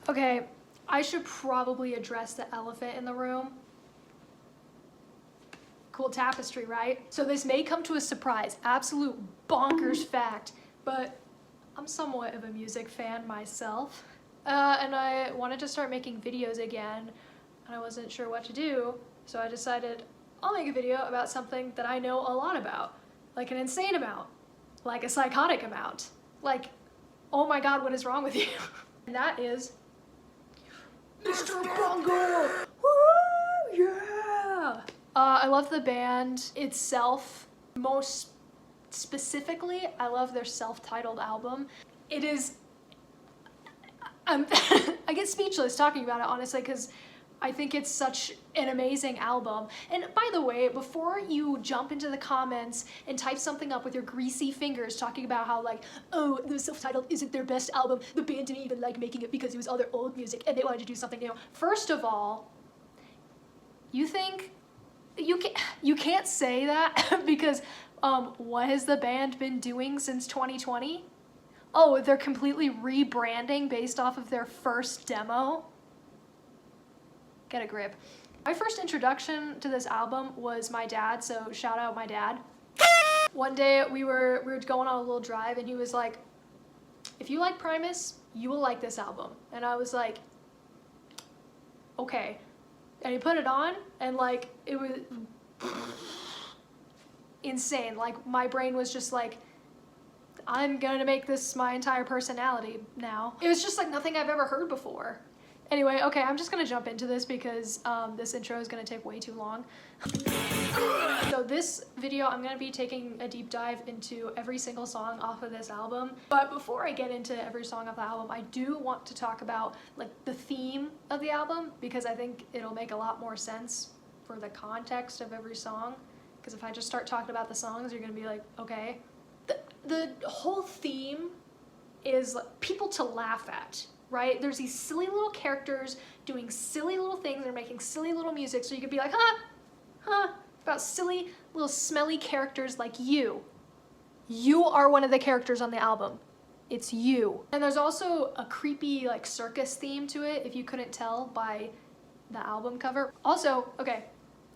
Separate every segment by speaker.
Speaker 1: Okay, I should probably address the elephant in the room. Cool tapestry, right? So this may come to a surprise, absolute bonkers fact, but I'm somewhat of a music fan myself. And I wanted to start making videos again, and I wasn't sure what to do, so I decided I'll make a video about something that I know a lot about. Like an insane amount. Like a psychotic amount. Like, oh my god, what is wrong with you? And that is Mr. Bungle! Woo! Yeah! I love the band itself. Most specifically, I love their self-titled album. It is... I get speechless talking about it, honestly, because I think it's such an amazing album. And by the way, before you jump into the comments and type something up with your greasy fingers talking about how like, oh, the self-titled isn't their best album, the band didn't even like making it because it was all their old music and they wanted to do something new. First of all, you think you can't say that because what has the band been doing since 2020? Oh, they're completely rebranding based off of their first demo? Get a grip. My first introduction to this album was my dad, so shout out my dad. One day we were going on a little drive and he was like, if you like Primus, you will like this album. And I was like, okay. And he put it on and like, it was insane. Like my brain was just like, I'm gonna make this my entire personality now. It was just like nothing I've ever heard before. Anyway, okay, I'm just gonna jump into this because this intro is gonna take way too long. So this video, I'm gonna be taking a deep dive into every single song off of this album. But before I get into every song off the album, I do want to talk about like the theme of the album because I think it'll make a lot more sense for the context of every song. Because if I just start talking about the songs, you're gonna be like, okay. The whole theme is like, people to laugh at, right? There's these silly little characters doing silly little things. They're making silly little music. So you could be like, about silly little smelly characters like you. You are one of the characters on the album. It's you. And there's also a creepy like circus theme to it, if you couldn't tell by the album cover. Also, okay,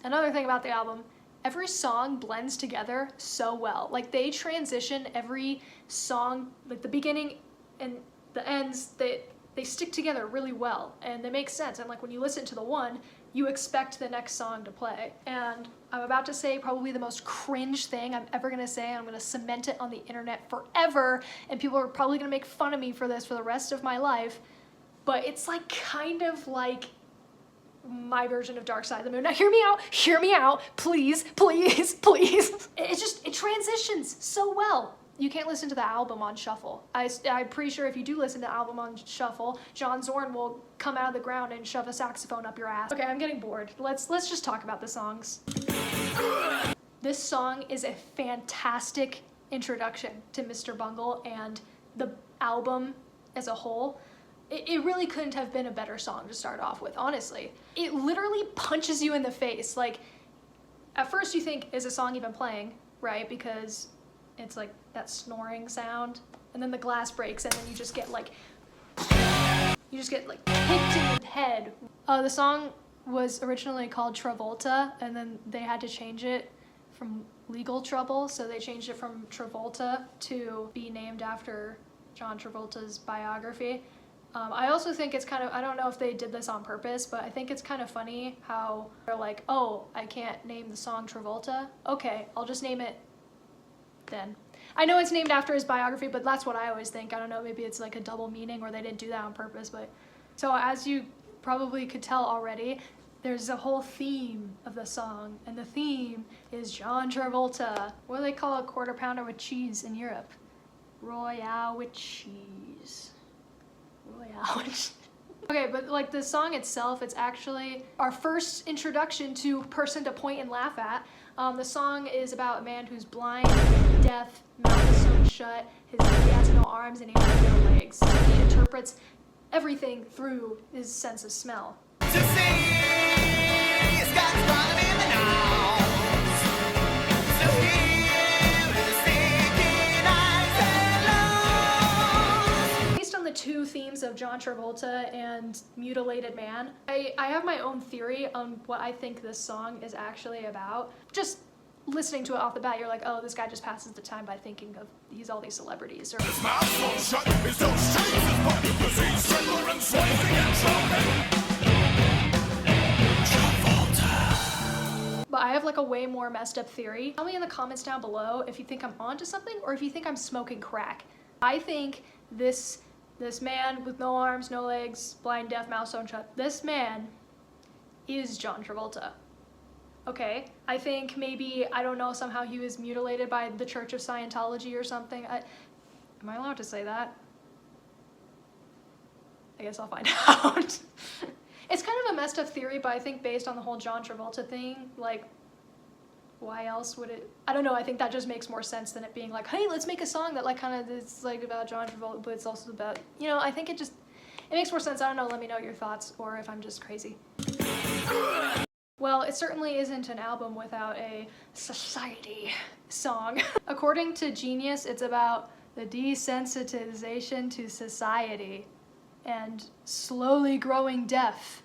Speaker 1: another thing about the album, every song blends together so well. Like they transition every song, like the beginning and the ends, they stick together really well and they make sense. And like when you listen to the one, you expect the next song to play. And I'm about to say probably the most cringe thing I'm ever gonna say. I'm gonna cement it on the internet forever and people are probably gonna make fun of me for this for the rest of my life. But it's like kind of like my version of Dark Side of the Moon. Now hear me out, please, please, please. It transitions so well. You can't listen to the album on shuffle. I'm pretty sure if you do listen to the album on shuffle, John Zorn will come out of the ground and shove a saxophone up your ass. Okay, I'm getting bored. Let's just talk about the songs. This song is a fantastic introduction to Mr. Bungle and the album as a whole. It really couldn't have been a better song to start off with, honestly. It literally punches you in the face. Like, at first you think, is a song even playing, right? Because it's like that snoring sound, and then the glass breaks, and then you just get like hit in the head. The song was originally called Travolta, and then they had to change it from legal trouble, so they changed it from Travolta to be named after John Travolta's biography. I also think it's kind of, I don't know if they did this on purpose, but I think it's kind of funny how they're like, oh, I can't name the song Travolta. Okay, I'll just name it then. I know it's named after his biography, but that's what I always think. I don't know, maybe it's like a double meaning or they didn't do that on purpose, but. So as you probably could tell already, there's a whole theme of the song, and the theme is John Travolta. What do they call a quarter pounder with cheese in Europe? Royale with cheese. Okay, but like the song itself, it's actually our first introduction to person to point and laugh at. The song is about a man who's blind, deaf, mouth is sewn shut, he has no arms and he has no legs. He interprets everything through his sense of smell. the two themes of John Travolta and Mutilated Man. I have my own theory on what I think this song is actually about. Just listening to it off the bat, you're like, oh, this guy just passes the time by thinking of he's all these celebrities. Or his mouth won't shut, his toe streaks his butt, because he's Strickler and Swayze and Travolta. But I have like a way more messed up theory. Tell me in the comments down below if you think I'm onto something or if you think I'm smoking crack. I think this man with no arms, no legs, blind, deaf, mouth sewn shut, this man is John Travolta. Okay, I think maybe, I don't know, somehow he was mutilated by the Church of Scientology or something. Am I allowed to say that? I guess I'll find out. It's kind of a messed up theory, but I think based on the whole John Travolta thing, like, why else would it? I don't know, I think that just makes more sense than it being like, hey, let's make a song that like kind of is like about John Travolta, but it's also about, you know, I think it makes more sense. I don't know, let me know your thoughts or if I'm just crazy. Well, it certainly isn't an album without a society song. According to Genius, it's about the desensitization to society and slowly growing deaf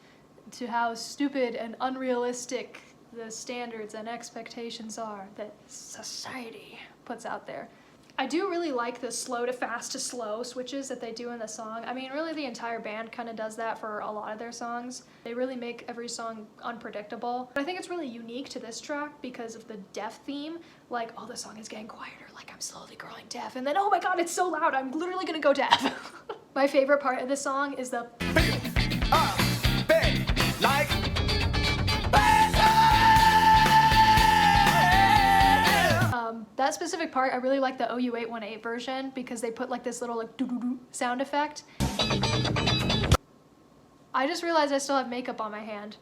Speaker 1: to how stupid and unrealistic the standards and expectations are that society puts out there. I do really like the slow to fast to slow switches that they do in the song. I mean, really the entire band kind of does that for a lot of their songs. They really make every song unpredictable. But I think it's really unique to this track because of the deaf theme. Like, oh, the song is getting quieter, like I'm slowly growing deaf. And then, oh my God, it's so loud, I'm literally gonna go deaf. My favorite part of the song is the like that specific part, I really like the OU818 version because they put like this little like doo-doo-doo sound effect. I just realized I still have makeup on my hand.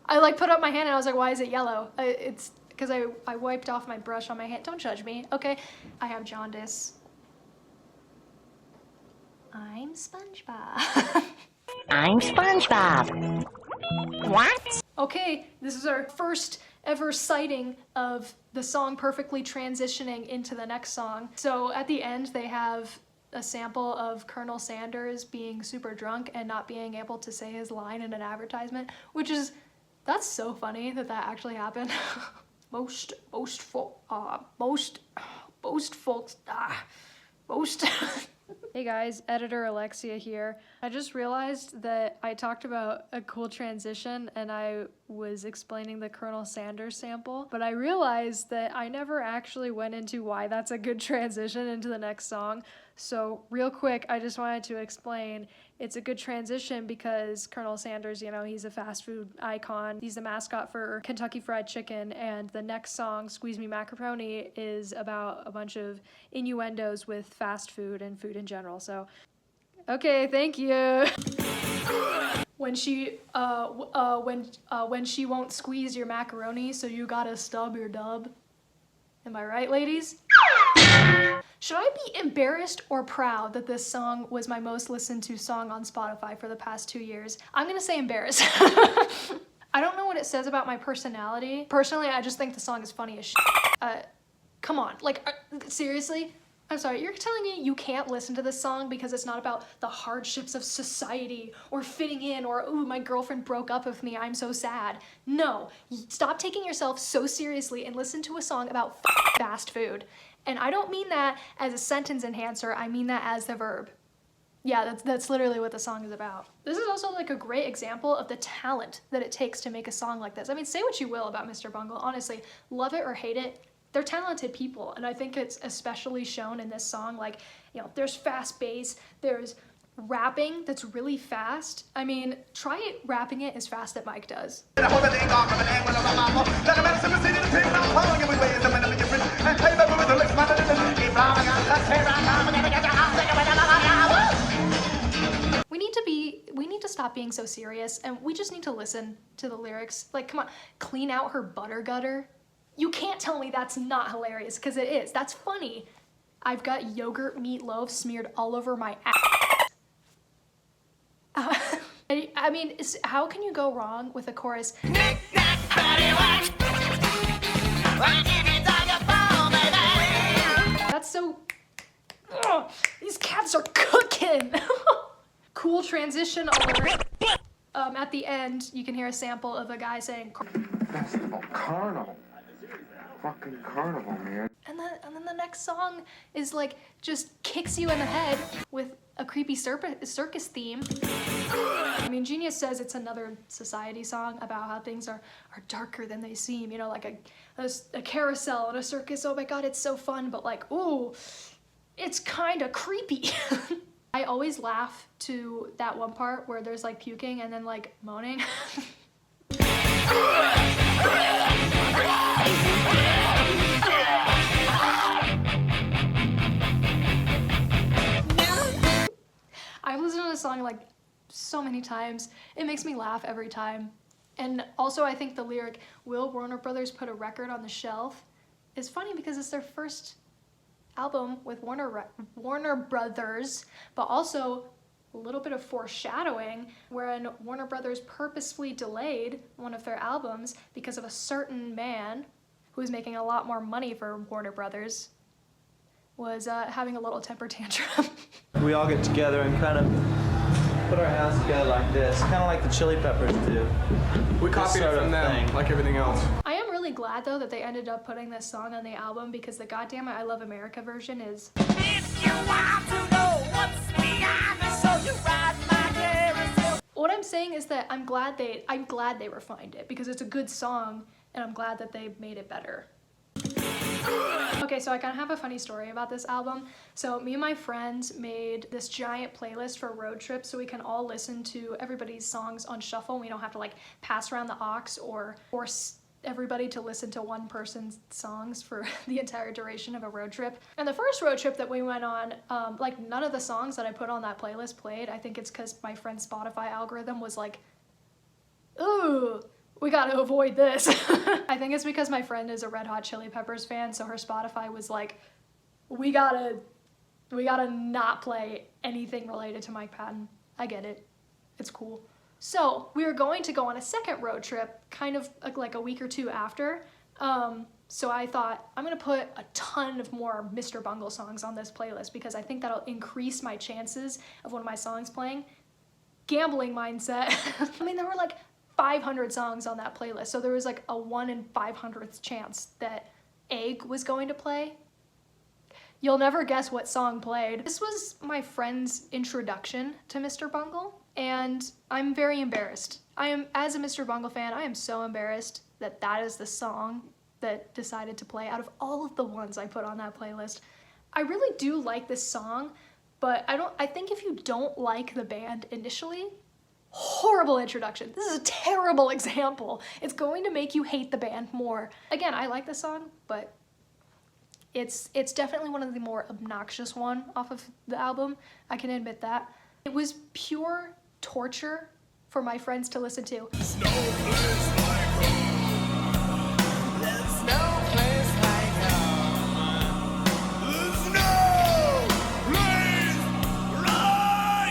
Speaker 1: I like put up my hand and I was like, why is it yellow? It's because I wiped off my brush on my hand. Don't judge me, okay? I have jaundice. I'm SpongeBob.
Speaker 2: I'm SpongeBob. What?
Speaker 1: Okay, this is our first ever sighting of the song perfectly transitioning into the next song. So at the end, they have a sample of Colonel Sanders being super drunk and not being able to say his line in an advertisement, which is, that's so funny that that actually happened. Most Hey guys, editor Alexia here. I just realized that I talked about a cool transition and I was explaining the Colonel Sanders sample, but I realized that I never actually went into why that's a good transition into the next song. So real quick, I just wanted to explain it's a good transition because Colonel Sanders, you know, he's a fast food icon. He's the mascot for Kentucky Fried Chicken, and the next song, Squeeze Me Macaroni, is about a bunch of innuendos with fast food and food in general. So, okay, thank you. When she won't squeeze your macaroni, so you gotta stub your dub. Am I right, ladies? Should I be embarrassed or proud that this song was my most listened to song on Spotify for the past 2 years? I'm gonna say embarrassed. I don't know what it says about my personality. Personally, I just think the song is funny as shit. Come on, like, seriously? I'm sorry, you're telling me you can't listen to this song because it's not about the hardships of society or fitting in or, ooh, my girlfriend broke up with me, I'm so sad. No, stop taking yourself so seriously and listen to a song about fast food. And I don't mean that as a sentence enhancer, I mean that as the verb. Yeah, that's literally what the song is about. This is also like a great example of the talent that it takes to make a song like this. I mean, say what you will about Mr. Bungle, honestly, love it or hate it, they're talented people, and I think it's especially shown in this song. Like, you know, there's fast bass, there's rapping that's really fast. I mean, try rapping it as fast that Mike does. We need to stop being so serious, and we just need to listen to the lyrics. Like, come on, clean out her butter gutter. You can't tell me that's not hilarious, because it is. That's funny. I've got yogurt meatloaf smeared all over my ass. I mean, how can you go wrong with a chorus? That's so... Ugh, these cats are in. Cool transition alert. At the end, you can hear a sample of a guy saying
Speaker 3: Festival, carnival. Fucking carnival, man.
Speaker 1: and then the next song is like just kicks you in the head with a creepy circus theme. I mean, Genius says it's another society song about how things are darker than they seem, you know, like a carousel and a circus. Oh my god, it's so fun, but like, ooh, it's kind of creepy. I always laugh to that one part where there's like puking and then like moaning. I've listened to this song like so many times. It makes me laugh every time. And also I think the lyric, "Will Warner Brothers put a record on the shelf?" is funny because it's their first album with Warner Brothers, but also a little bit of foreshadowing wherein Warner Brothers purposefully delayed one of their albums because of a certain man who was making a lot more money for Warner Brothers was having a little temper tantrum.
Speaker 4: We all get together and kind of put our hands together like this, kind of like the Chili Peppers do.
Speaker 3: We copied it from them, like everything else.
Speaker 1: I am really glad though that they ended up putting this song on the album because the goddamn I Love America version is.
Speaker 5: If you want to know what's behind me, so you ride my carousel.
Speaker 1: What I'm saying is that I'm glad they refined it because it's a good song and I'm glad that they made it better. Okay, so I kind of have a funny story about this album. So me and my friends made this giant playlist for road trips so we can all listen to everybody's songs on shuffle. We don't have to like pass around the aux or force everybody to listen to one person's songs for the entire duration of a road trip. And the first road trip that we went on, like none of the songs that I put on that playlist played. I think it's because my friend's Spotify algorithm was like, ooh, we gotta avoid this. I think it's because my friend is a Red Hot Chili Peppers fan, so her Spotify was like, we gotta not play anything related to Mike Patton. I get it. It's cool. So we were going to go on a second road trip kind of like a week or two after. So I thought I'm gonna put a ton of more Mr. Bungle songs on this playlist because I think that'll increase my chances of one of my songs playing. Gambling mindset. I mean, there were like 500 songs on that playlist, so there was like a 1 in 500th chance that Egg was going to play. You'll never guess what song played. This was my friend's introduction to Mr. Bungle, and I'm very embarrassed. As a Mr. Bungle fan, I am so embarrassed that that is the song that decided to play out of all of the ones I put on that playlist. I really do like this song, but I think if you don't like the band initially, horrible introduction. This is a terrible example. It's going to make you hate the band more. Again, I like the song, but it's definitely one of the more obnoxious one off of the album. I can admit that. It was pure torture for my friends to listen to.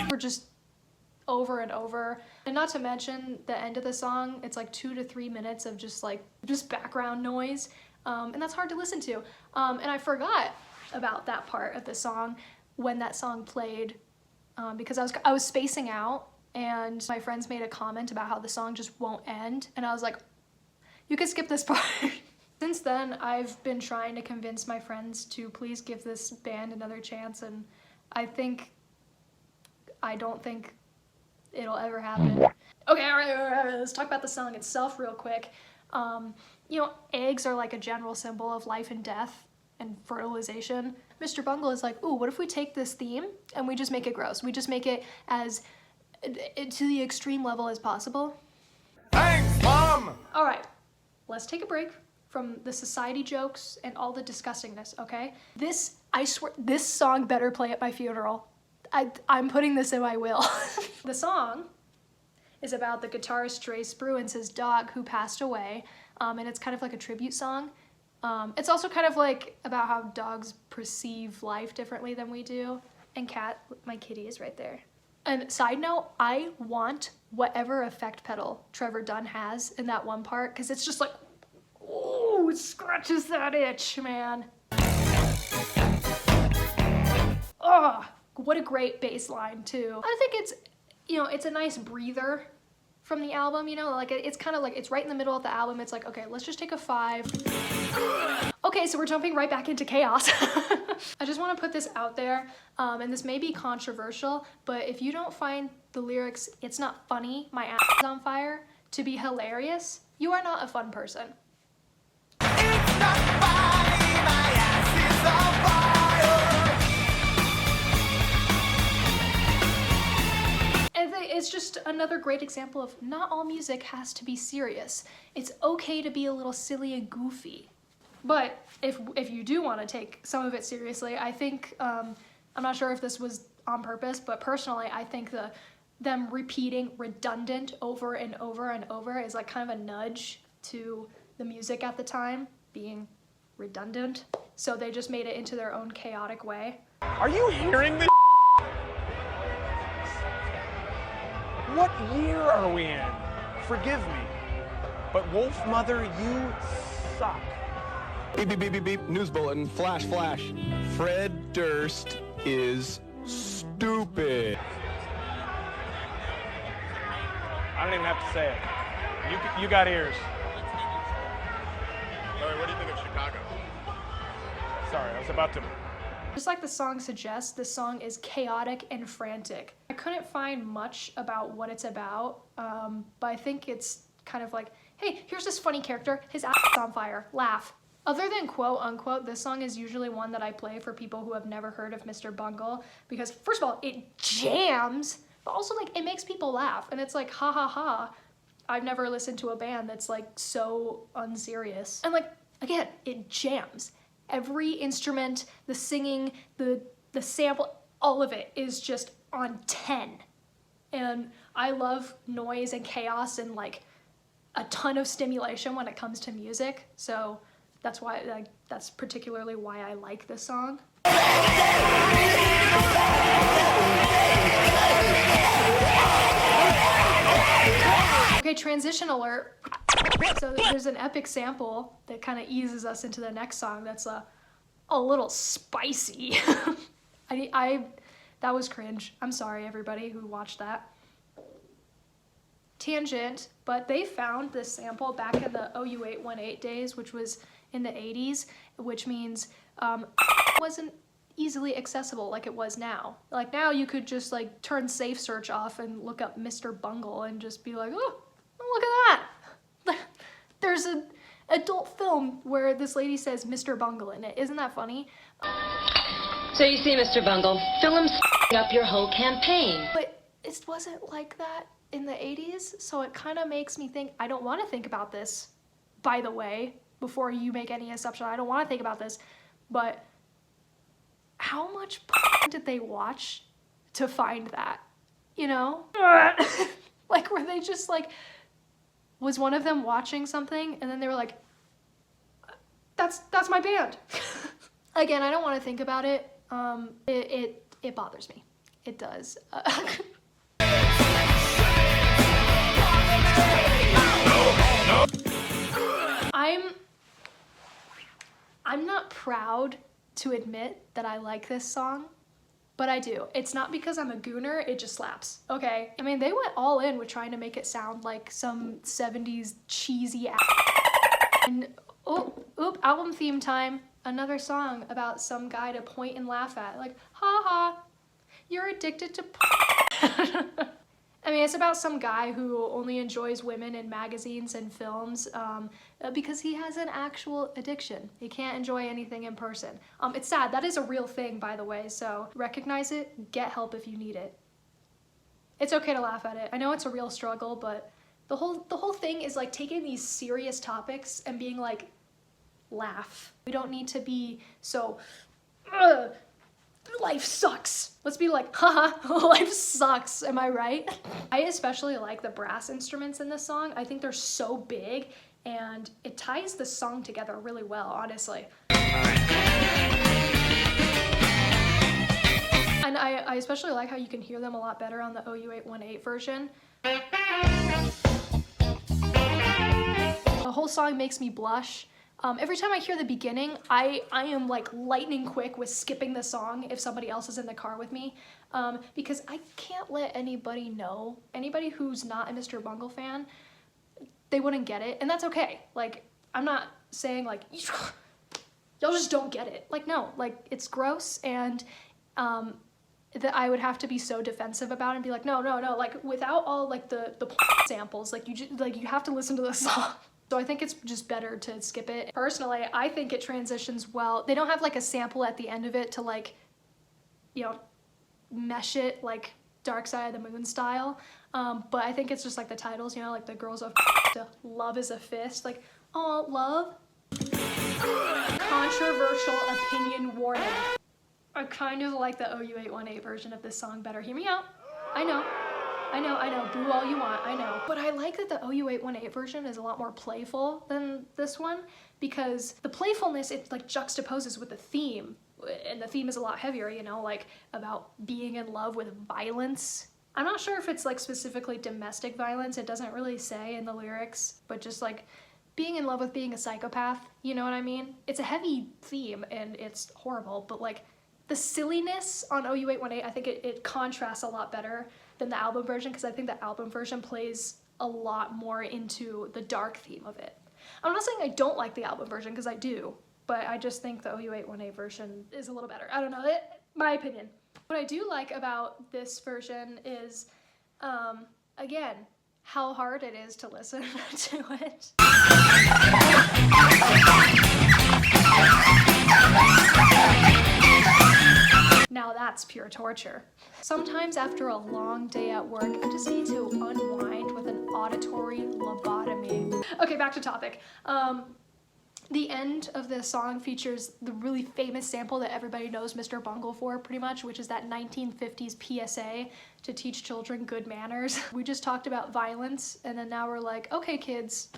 Speaker 1: We're just over and over, and not to mention the end of the song, it's like 2 to 3 minutes of just background noise, and that's hard to listen to, and I forgot about that part of the song when that song played, because I was spacing out, and my friends made a comment about how the song just won't end, and I was like, you can skip this part. Since then, I've been trying to convince my friends to please give this band another chance, and I don't think it'll ever happen. Okay, all right, let's talk about the song itself real quick. You know, eggs are like a general symbol of life and death and fertilization. Mr. Bungle is like, ooh, what if we take this theme and we just make it gross? We just make it as to the extreme level as possible.
Speaker 3: Thanks, Mom! All
Speaker 1: right, let's take a break from the society jokes and all the disgustingness, okay? I swear, this song better play at my funeral. I'm putting this in my will. The song is about the guitarist Trey Spruance, his dog, who passed away, and it's kind of like a tribute song. It's also kind of like about how dogs perceive life differently than we do. And Cat, my kitty, is right there. And side note, I want whatever effect pedal Trevor Dunn has in that one part, because it's just like, ooh, it scratches that itch, man. Ugh. what a great bass line too. I think it's, you know, it's a nice breather from the album, you know, like it's kind of like, it's right in the middle of the album. It's like, okay, let's just take a 5. Okay, so we're jumping right back into chaos. I just want to put this out there, and this may be controversial, but if you don't find the lyrics, "It's not funny, my ass is on fire," to be hilarious, you are not a fun person.
Speaker 5: It's not funny, my ass is on fire.
Speaker 1: And it's just another great example of not all music has to be serious. It's okay to be a little silly and goofy. But if you do want to take some of it seriously, I think, I'm not sure if this was on purpose, but personally, I think them repeating redundant over and over and over is like kind of a nudge to the music at the time being redundant. So they just made it into their own chaotic way.
Speaker 6: Are you hearing this? What year are we in? Forgive me, but Wolf Mother, you suck.
Speaker 3: Beep, beep, beep, beep, beep. News bulletin. Flash, flash. Fred Durst is stupid.
Speaker 6: I don't even have to say it. You got ears.
Speaker 3: Larry, what do you think of Chicago?
Speaker 6: Sorry, I was about to.
Speaker 1: Just like the song suggests, this song is chaotic and frantic. I couldn't find much about what it's about, but I think it's kind of like, hey, here's this funny character, his ass is on fire, laugh. Other than quote unquote, this song is usually one that I play for people who have never heard of Mr. Bungle, because first of all, it jams, but also like it makes people laugh, and it's like, ha ha ha. I've never listened to a band that's like so unserious. And like, again, it jams. Every instrument, the singing, the sample, all of it is just on 10. And I love noise and chaos and like a ton of stimulation when it comes to music. So that's why, like, that's particularly why I like this song. Okay, transition alert. So there's an epic sample that kind of eases us into the next song that's a little spicy. That was cringe. I'm sorry, everybody who watched that. Tangent, but they found this sample back in the OU818 days, which was in the 80s, which means it wasn't easily accessible like it was now. Like now you could just like turn safe search off and look up Mr. Bungle and just be like, oh, look at that. There's an adult film where this lady says Mr. Bungle in it. Isn't that funny?
Speaker 7: So you see, Mr. Bungle, film's up your whole campaign.
Speaker 1: But it wasn't like that in the 80s, so it kind of makes me think, I don't want to think about this, by the way, before you make any assumption. I don't want to think about this, but how much did they watch to find that, you know? Like, were they just like, was one of them watching something and then they were like, that's my band. Again, I don't want to think about it. It bothers me. It does. I'm not proud to admit that I like this song, but I do. It's not because I'm a gooner, it just slaps, okay? I mean, they went all in with trying to make it sound like some 70s cheesy and album theme time. Another song about some guy to point and laugh at, like, ha ha, you're addicted to I mean, it's about some guy who only enjoys women in magazines and films because he has an actual addiction. He can't enjoy anything in person. It's sad. That is a real thing, by the way, so recognize it, get help if you need it. It's okay to laugh at it. I know it's a real struggle, but the whole thing is like taking these serious topics and being like, laugh. We don't need to be so, life sucks. Let's be like, haha, life sucks, am I right? I especially like the brass instruments in this song. I think they're so big and it ties the song together really well, honestly. And I especially like how you can hear them a lot better on the OU818 version. The whole song makes me blush. Every time I hear the beginning, I am like lightning quick with skipping the song if somebody else is in the car with me, because I can't let anybody know, anybody who's not a Mr. Bungle fan, they wouldn't get it, and that's okay. Like, I'm not saying like, y'all just don't get it. Like, no, like, it's gross, and that I would have to be so defensive about it and be like, no, like, without all like the samples, like, you have to listen to the song. So I think it's just better to skip it. Personally, I think it transitions well. They don't have like a sample at the end of it to like, you know, mesh it like Dark Side of the Moon style. But I think it's just like the titles, you know, like the girls of Love is a Fist, like, oh, love. Controversial opinion warning. I kind of like the OU818 version of this song better. Hear me out. I know. Boo all you want, I know. But I like that the OU818 version is a lot more playful than this one, because the playfulness, it like juxtaposes with the theme. And the theme is a lot heavier, you know, like about being in love with violence. I'm not sure if it's like specifically domestic violence. It doesn't really say in the lyrics, but just like being in love with being a psychopath, you know what I mean? It's a heavy theme and it's horrible, but like the silliness on OU818, I think it contrasts a lot better than the album version, because I think the album version plays a lot more into the dark theme of it. I'm not saying I don't like the album version, because I do, but I just think the OU818 version is a little better. I don't know, my opinion. What I do like about this version is, again, how hard it is to listen to it. Now that's pure torture. Sometimes after a long day at work, I just need to unwind with an auditory lobotomy. Okay, back to topic. The end of the song features the really famous sample that everybody knows Mr. Bungle for, pretty much, which is that 1950s PSA to teach children good manners. We just talked about violence, and then now we're like, okay, kids,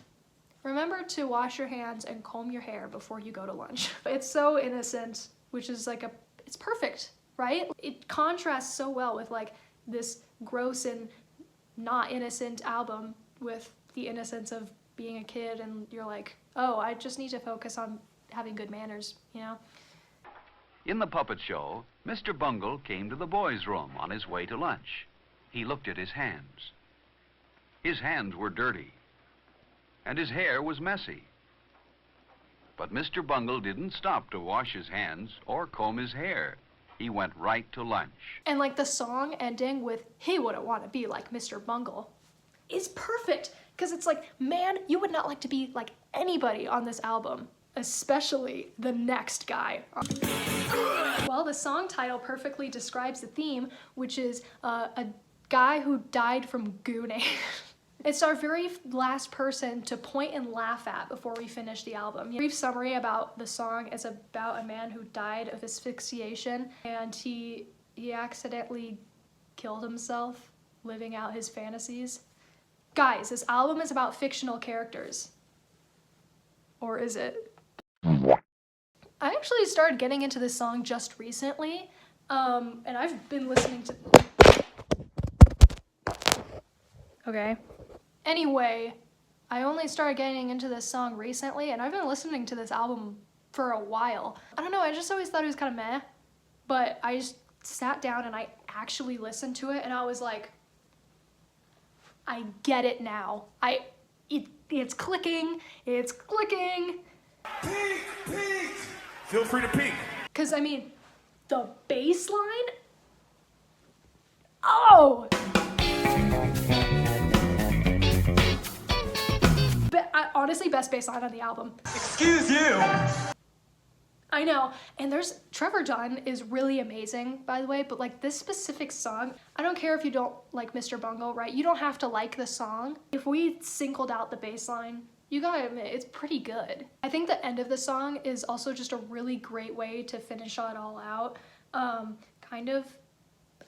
Speaker 1: remember to wash your hands and comb your hair before you go to lunch. It's so innocent, which is like it's perfect, right? It contrasts so well with like this gross and not innocent album with the innocence of being a kid, and you're like, oh, I just need to focus on having good manners, you know?
Speaker 8: In the puppet show, Mr. Bungle came to the boys' room on his way to lunch. He looked at his hands. His hands were dirty, and his hair was messy. But Mr. Bungle didn't stop to wash his hands or comb his hair. He went right to lunch. And
Speaker 1: like the song ending with, he wouldn't want to be like Mr. Bungle, is perfect. Because it's like, man, you would not like to be like anybody on this album, especially the next guy. Well, the song title perfectly describes the theme, which is a guy who died from gooning. It's our very last person to point and laugh at before we finish the album. A brief summary about the song is about a man who died of asphyxiation, and he accidentally killed himself living out his fantasies. Guys, this album is about fictional characters. Or is it? I actually started getting into this song just recently, and I've been listening to... Okay. Anyway, I only started getting into this song recently, and I've been listening to this album for a while. I don't know, I just always thought it was kind of meh, but I just sat down and I actually listened to it, and I was like, I get it now. It's clicking, it's clicking.
Speaker 6: Peek, peek. Feel free to peek.
Speaker 1: Cause I mean, the bass line, oh! Honestly, best bass line on the album.
Speaker 6: Excuse you.
Speaker 1: I know, and Trevor Dunn is really amazing, by the way, but like this specific song, I don't care if you don't like Mr. Bungle, right? You don't have to like the song. If we singled out the bass line, you gotta admit, it's pretty good. I think the end of the song is also just a really great way to finish it all out. Kind of,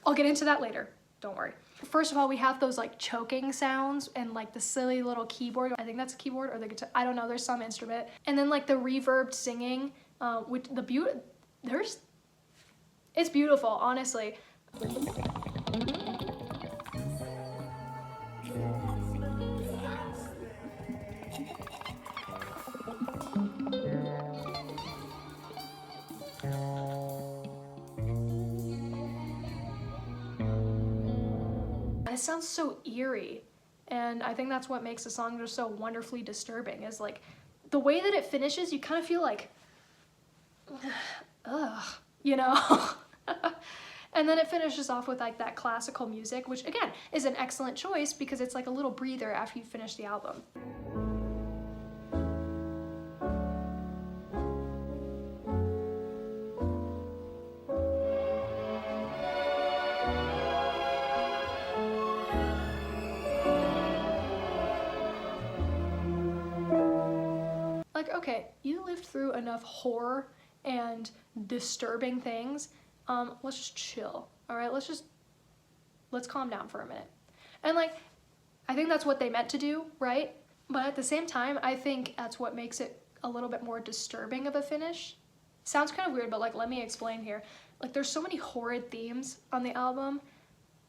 Speaker 1: I'll get into that later, don't worry. First of all, we have those like choking sounds and like the silly little keyboard. I think that's a keyboard or the guitar, I don't know, there's some instrument. And then like the reverbed singing, which it's beautiful, honestly. it sounds so eerie. And I think that's what makes the song just so wonderfully disturbing, is like the way that it finishes, you kind of feel like, ugh, you know? And then it finishes off with like that classical music, which again is an excellent choice because it's like a little breather after you finish the album. Like, okay, you lived through enough horror and disturbing things. Let's just chill, all right? Let's calm down for a minute. And like, I think that's what they meant to do, right? But at the same time, I think that's what makes it a little bit more disturbing of a finish. Sounds kind of weird, but like, let me explain here. Like, there's so many horrid themes on the album,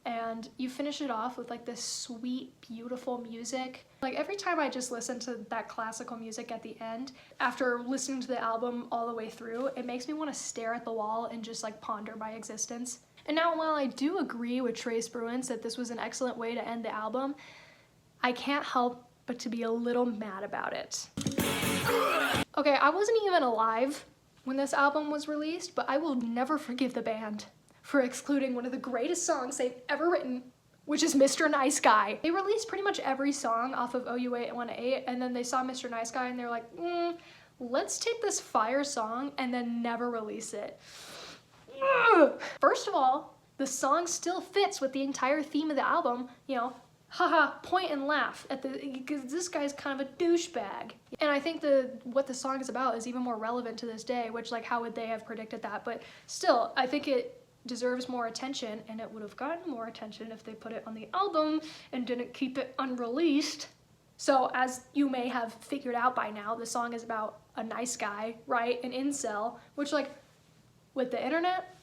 Speaker 1: and you finish it off with like this sweet, beautiful music. Like, every time I just listen to that classical music at the end, after listening to the album all the way through, it makes me want to stare at the wall and just like ponder my existence. And now, while I do agree with Trace Bruins that this was an excellent way to end the album, I can't help but to be a little mad about it. Okay, I wasn't even alive when this album was released, but I will never forgive the band for excluding one of the greatest songs they've ever written, which is Mr. Nice Guy. They released pretty much every song off of OU818, and then they saw Mr. Nice Guy and they're like, let's take this fire song and then never release it. First of all, the song still fits with the entire theme of the album, you know, haha, point and laugh at because this guy's kind of a douchebag. And I think what the song is about is even more relevant to this day, which, like, how would they have predicted that? But still, I think it deserves more attention, and it would have gotten more attention if they put it on the album and didn't keep it unreleased. So, as you may have figured out by now, the song is about a nice guy, right? An incel, which, like, with the internet,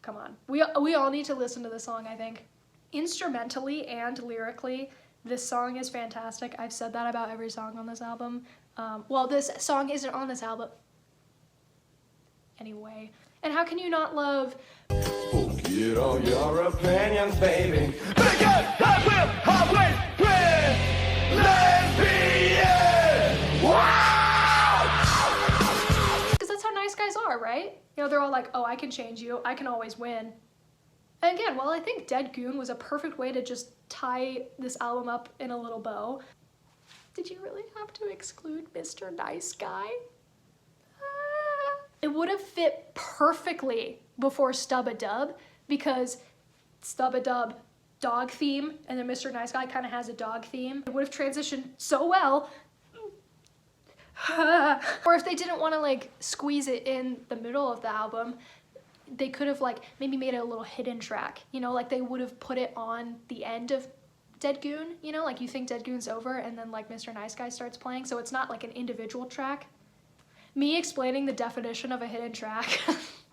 Speaker 1: come on. We all need to listen to this song, I think. Instrumentally and lyrically, this song is fantastic. I've said that about every song on this album. Well, this song isn't on this album. Anyway. And how can you not love...
Speaker 5: Get all your opinions, baby. Because I will always win. Lesbian! Wow!
Speaker 1: Because that's how nice guys are, right? You know, they're all like, oh, I can change you. I can always win. And again, while I think Dead Goon was a perfect way to just tie this album up in a little bow, did you really have to exclude Mr. Nice Guy? It would have fit perfectly before Stubb-a-Dub, because Stubb-a-Dub dog theme, and then Mr. Nice Guy kind of has a dog theme. It would have transitioned so well. Or if they didn't want to like squeeze it in the middle of the album, they could have like maybe made it a little hidden track, you know, like they would have put it on the end of Dead Goon, you know, like you think Dead Goon's over and then like Mr. Nice Guy starts playing, so it's not like an individual track. Me explaining the definition of a hidden track.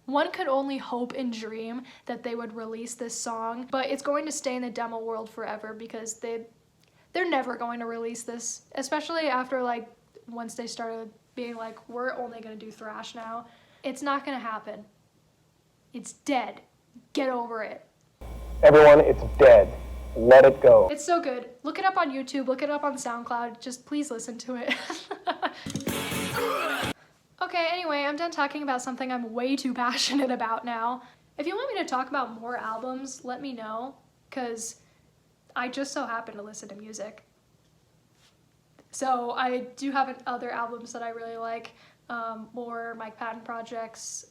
Speaker 1: One could only hope and dream that they would release this song, but it's going to stay in the demo world forever because they're never going to release this, especially after like once they started being like, we're only gonna do thrash now. It's not gonna happen. It's dead. Get over it.
Speaker 6: Everyone, it's dead. Let it go.
Speaker 1: It's so good. Look it up on YouTube, look it up on SoundCloud. Just please listen to it. Okay, anyway, I'm done talking about something I'm way too passionate about now. If you want me to talk about more albums, let me know, because I just so happen to listen to music. So I do have other albums that I really like, more Mike Patton projects,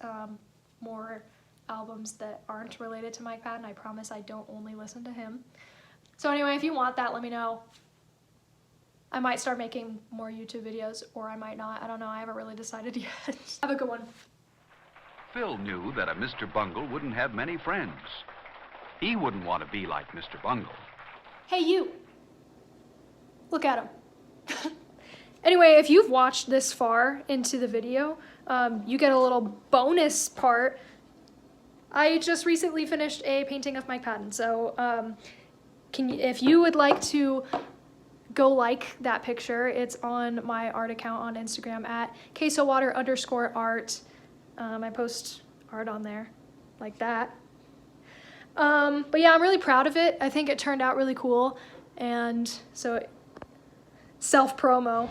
Speaker 1: more albums that aren't related to Mike Patton. I promise I don't only listen to him. So anyway, if you want that, let me know. I might start making more YouTube videos, or I might not. I don't know. I haven't really decided yet. Have a good one.
Speaker 8: Phil knew that a Mr. Bungle wouldn't have many friends. He wouldn't want to be like Mr. Bungle.
Speaker 1: Hey, you. Look at him. Anyway, if you've watched this far into the video, you get a little bonus part. I just recently finished a painting of Mike Patton, so if you would like to go like that picture, it's on my art account on Instagram at quesowater_art. I post art on there like that. But yeah, I'm really proud of it. I think it turned out really cool. And so self-promo.